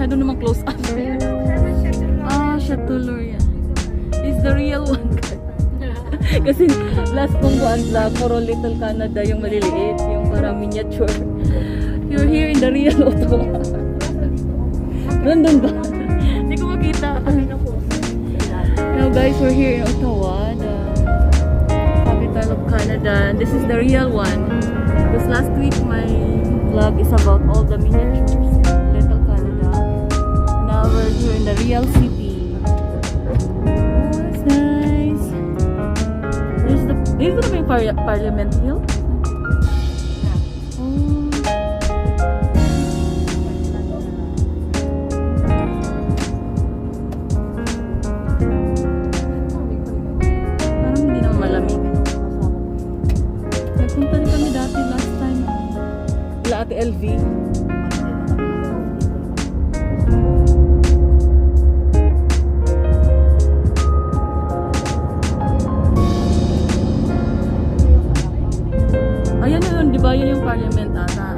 masyado naman close up. Ah, Chatulor yan. It's the real one. Kasi last kong buwan vlog, puro Little Canada yung maliliit, yung parang miniature. You're here in the real Ottawa. Nandun ba? Hindi ko makita. Now guys, we're here in Ottawa, the capital of Canada. This is the real one. Because last week my vlog is about all the miniatures, Little Canada. Now we're here in the real city. Oh, it's nice. This is the Parliament Hill. Oh. Parang hindi naman malamig. Nagpunta rin kami dati last time. Wala Ate LV. Ayan yun, di ba? Yun yung parliament ata.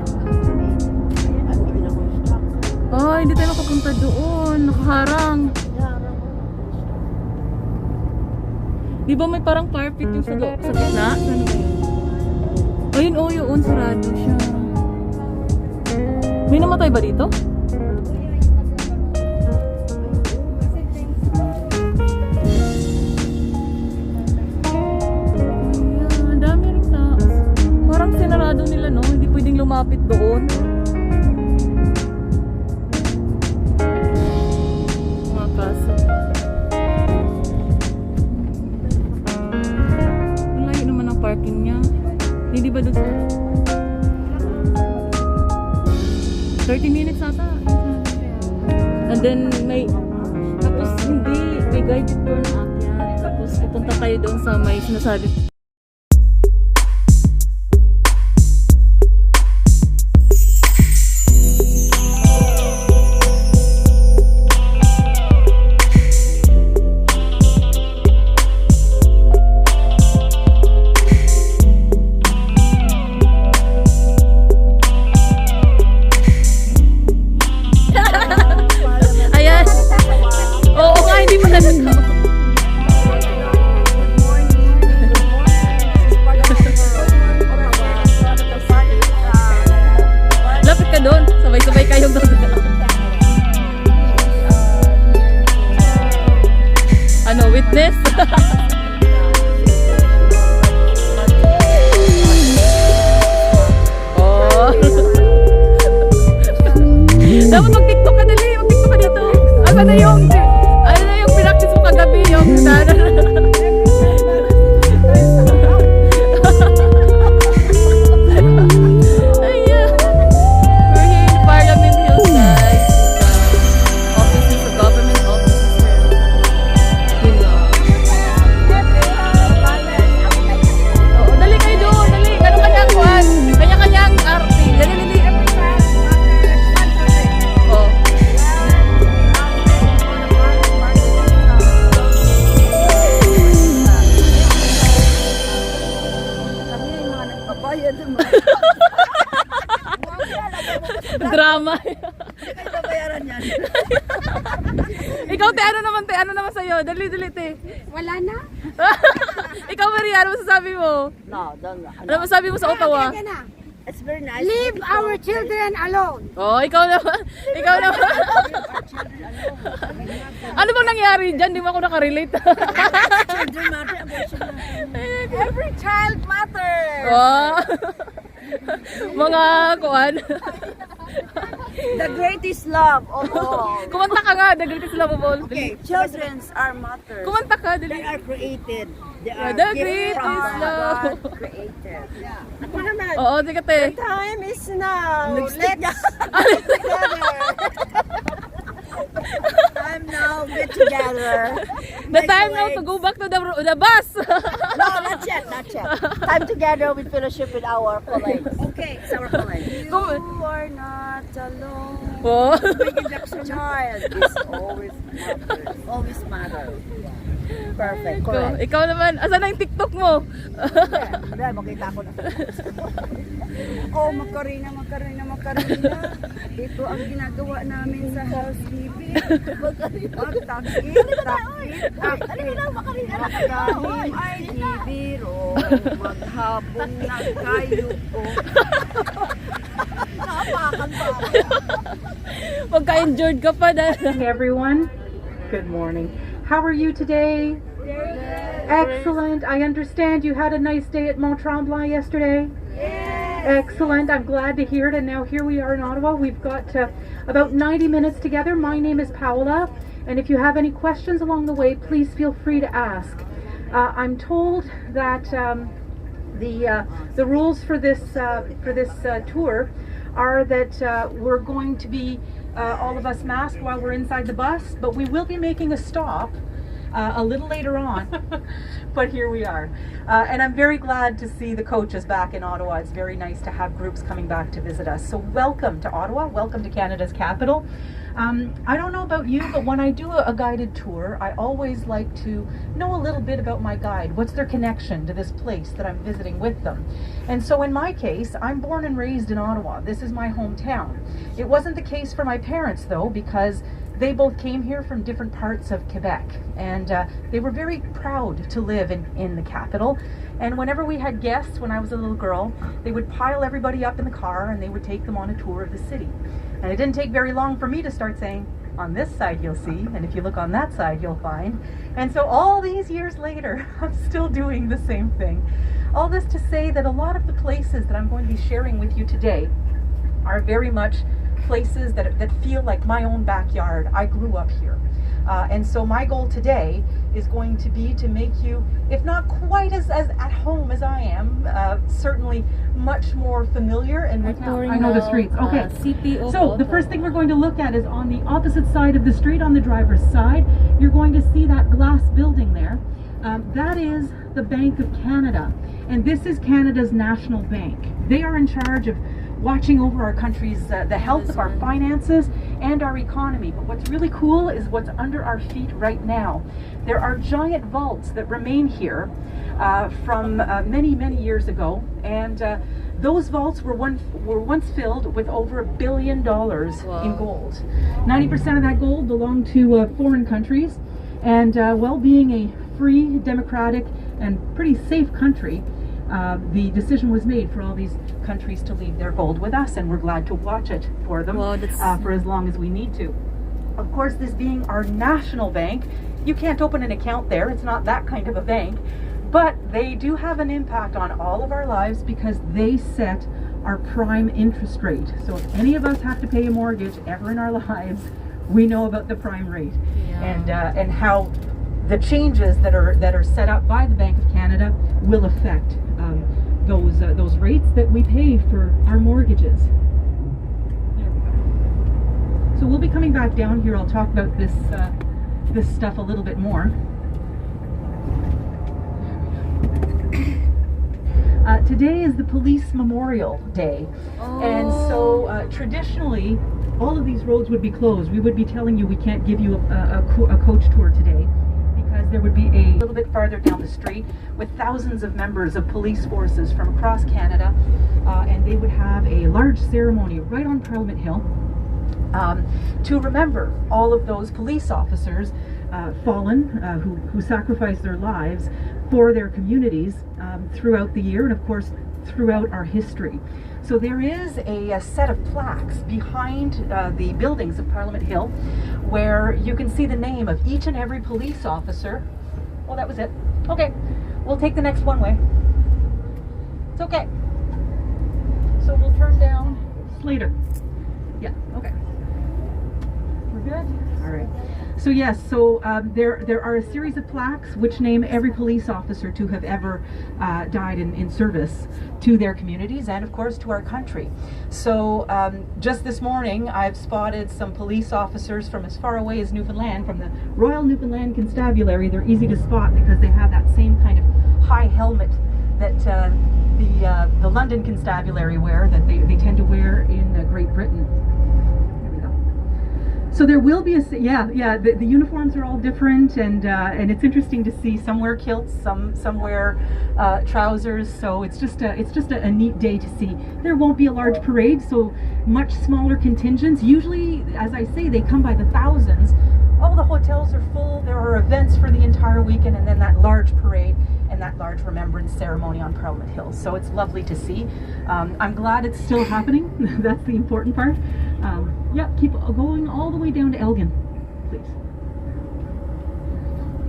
Oh, hindi tayo makapunta doon. Nakaharang. Di ba may parang carpet yung sa gitna? Saan ba yun? Ayun, oh, yun. Sarado siya. May namatay ba dito? Sinarado nila, no? Hindi pwedeng lumapit doon. Mga kaso. Malayo naman ang parking niya. Hindi ba doon sa 30 minutes ata? And then may tapos hindi, may guided tour na akyat. Tapos pupunta kayo doon sa may sinasabi. Witness? Oh. Dapat mag-TikTok ka dali, mag-TikTok ka dito. Ano na yung pinaktis mo kagabi, yung drama. Bayaran yan. Ikaw, ano naman sa'yo? Dali, te. Wala na? Ikaw, Maria, ano masasabi mo? No, don't. Ano masasabi mo sa Ottawa? It's very nice. Leave our children alone. Oh, ikaw naman. Ano bang nangyari dyan? Di mo ako nakarelate. Children matter, abortion matter. Every child matters. Oh. Mga kuan. The greatest love of all. Kumanta ka nga, the greatest love of all. Okay, children are matters. Kumanta ka, dali. They are created. They are The gifted greatest from love. God created. Yeah. Ako naman. Oo, di ka te. The time is now. Let's Let's get together. Time now, get together. The time now to go back to the bus. No, not yet, not yet. Time together with fellowship with our colleagues. Okay, it's our colleagues. You are not alone. Oh. Child is always matters. always matter. Perfect, Ikaw, correct. ikaw naman, asan na yung TikTok mo? Hindi, makita ko na. Oh, Macarena. Ito ang ginagawa namin sa housekeeping. Halika na, Macarena na kayo. Oy, Ay, biro. Maghapon na kayo ko. Napakan pa. Magka-injured ka pa na. Hey everyone, good morning. How are you today? Excellent. I understand you had a nice day at Mont Tremblant yesterday. Excellent. I'm glad to hear it. And now here we are in Ottawa. We've got about 90 minutes together. My name is Paola, and if you have any questions along the way, please feel free to ask. I'm told that the rules for this tour are that we're going to be all of us masked while we're inside the bus, but we will be making a stop a little later on. But here we are. And I'm very glad to see the coaches back in Ottawa. It's very nice to have groups coming back to visit us. So welcome to Ottawa, welcome to Canada's capital. I don't know about you, but when I do a guided tour, I always like to know a little bit about my guide. What's their connection to this place that I'm visiting with them? And so in my case, I'm born and raised in Ottawa. This is my hometown. It wasn't the case for my parents though, because they both came here from different parts of Quebec, and they were very proud to live in the capital. And whenever we had guests, when I was a little girl, they would pile everybody up in the car and they would take them on a tour of the city. And it didn't take very long for me to start saying, on this side you'll see, and if you look on that side you'll find. And so all these years later, I'm still doing the same thing. All this to say that a lot of the places that I'm going to be sharing with you today are very much places that feel like my own backyard. I grew up here. And so my goal today is going to be to make you, if not quite as at home as I am, certainly much more familiar and I know the streets. Okay. CPO So the first thing we're going to look at is on the opposite side of the street, on the driver's side. You're going to see that glass building there. That is the Bank of Canada. And this is Canada's national bank. They are in charge of watching over our country's, the health of our finances and our economy. But what's really cool is what's under our feet right now. There are giant vaults that remain here from many, many years ago. And those vaults were once filled with over $1 billion in gold. 90% of that gold belonged to foreign countries. And well, being a free, democratic, and pretty safe country, the decision was made for all these countries to leave their gold with us, and we're glad to watch it for them for as long as we need to. Of course, this being our national bank, you can't open an account there. It's not that kind of a bank, but they do have an impact on all of our lives because they set our prime interest rate. So if any of us have to pay a mortgage ever in our lives, we know about the prime rate. And how the changes that are set up by the Bank of Canada will affect those rates that we pay for our mortgages. There we go. So we'll be coming back down here. I'll talk about this stuff a little bit more. Today is the Police Memorial Day, and so traditionally all of these roads would be closed. We would be telling you we can't give you a coach tour today, because there would be a little bit farther down the street with thousands of members of police forces from across Canada, and they would have a large ceremony right on Parliament Hill to remember all of those police officers fallen, who sacrificed their lives for their communities throughout the year and of course throughout our history. So there is a set of plaques behind the buildings of Parliament Hill where you can see the name of each and every police officer. Well, that was it. Okay, we'll take the next one way. It's okay. So we'll turn down Slater. Yeah, okay. We're good? All right. So yes, there are a series of plaques which name every police officer to have ever died in service to their communities and of course to our country. So just this morning I've spotted some police officers from as far away as Newfoundland, from the Royal Newfoundland Constabulary. They're easy to spot because they have that same kind of high helmet that the London Constabulary wear, that they tend to wear in Great Britain. So there will be the uniforms are all different, and it's interesting to see some wear kilts, some wear trousers. So it's just a neat day to see. There won't be a large parade, so much smaller contingents. Usually, as I say, they come by the thousands. All the hotels are full. There are events for the entire weekend, and then that large parade and that large remembrance ceremony on Parliament Hill. So it's lovely to see. I'm glad it's still happening. That's the important part. Keep going all the way down to Elgin, please.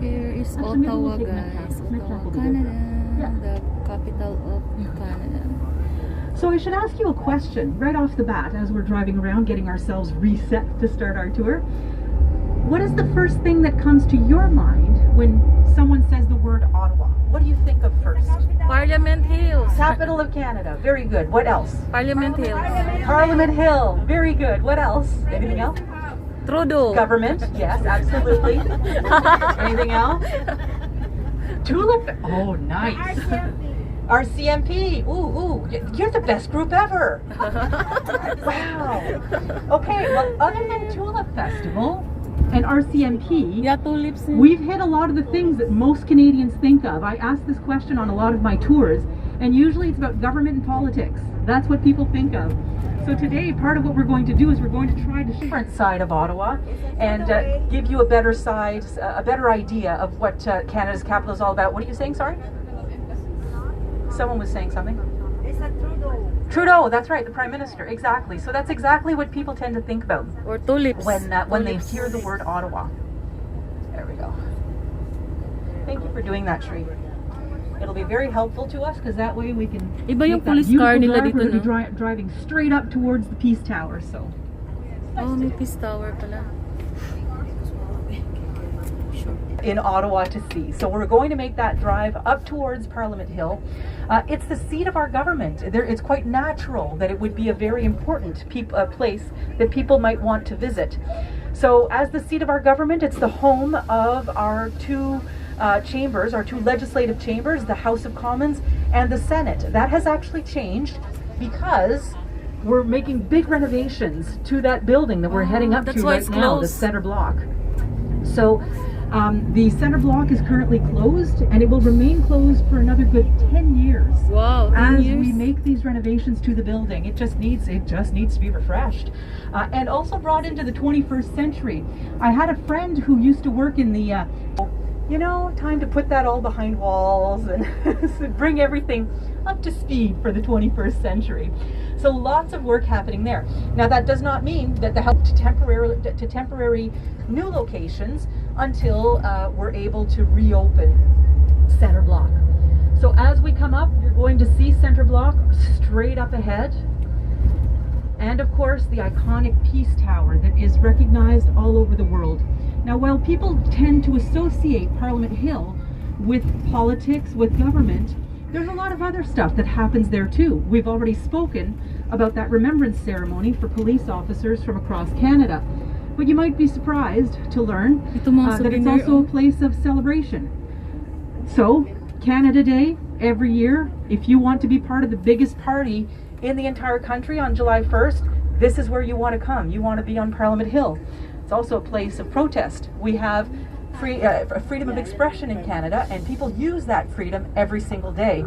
Here is Actually, maybe Ottawa, we'll take guys. Metcalfe. Ottawa, Metcalfe will be Canada, good. the capital of Canada. So I should ask you a question right off the bat as we're driving around getting ourselves reset to start our tour. What is the first thing that comes to your mind when someone says the word Ottawa? What do you think of first? Parliament Hill. Capital of Canada. Very good. What else? Parliament Hill. Parliament Hill. Very good. What else? Anything else? Trudeau. Government. Yes, absolutely. Anything else? Tulip. Oh, nice. RCMP. Ooh, you're the best group ever. Wow. Okay, well, other than Tulip Festival and RCMP, Yeah, tulips. we've hit a lot of the things that most Canadians think of. I ask this question on a lot of my tours, and usually it's about government and politics. That's what people think of. So today, part of what we're going to do is we're going to try the different side of Ottawa and give you a better idea of what Canada's capital is all about. What are you saying, sorry? Someone was saying something. It's a Trudeau. Trudeau, that's right, the Prime Minister, exactly. So that's exactly what people tend to think about Or tulips. when they Tulips. hear the word Ottawa. There we go. Thank you for doing that, Shri. It'll be very helpful to us because that way we can Iba yung make that police beautiful car nila drive. dito, We're no? gonna be driving straight up towards the Peace Tower. So Oh, may Peace Tower pala. in Ottawa to see. So we're going to make that drive up towards Parliament Hill. It's the seat of our government. It's quite natural that it would be a very important place that people might want to visit. So as the seat of our government, it's the home of our two chambers, our two legislative chambers, the House of Commons and the Senate. That has actually changed because we're making big renovations to that building that we're heading up that's to why right it's now, the closed. center block. So the center block is currently closed, and it will remain closed for another good 10 years. Wow, 10 As years. we make these renovations to the building, it just needs to be refreshed, and also brought into the 21st century. I had a friend who used to work in the, time to put that all behind walls and bring everything up to speed for the 21st century. So lots of work happening there. Now that does not mean that the help to temporary new locations until we're able to reopen Center Block. So as we come up, you're going to see Center Block straight up ahead. And of course, the iconic Peace Tower that is recognized all over the world. Now, while people tend to associate Parliament Hill with politics, with government, there's a lot of other stuff that happens there too. We've already spoken about that remembrance ceremony for police officers from across Canada. But you might be surprised to learn that it's also a place of celebration. So, Canada Day, every year, if you want to be part of the biggest party in the entire country on July 1st, this is where you want to come. You want to be on Parliament Hill. It's also a place of protest. We have freedom of expression in Canada, and people use that freedom every single day.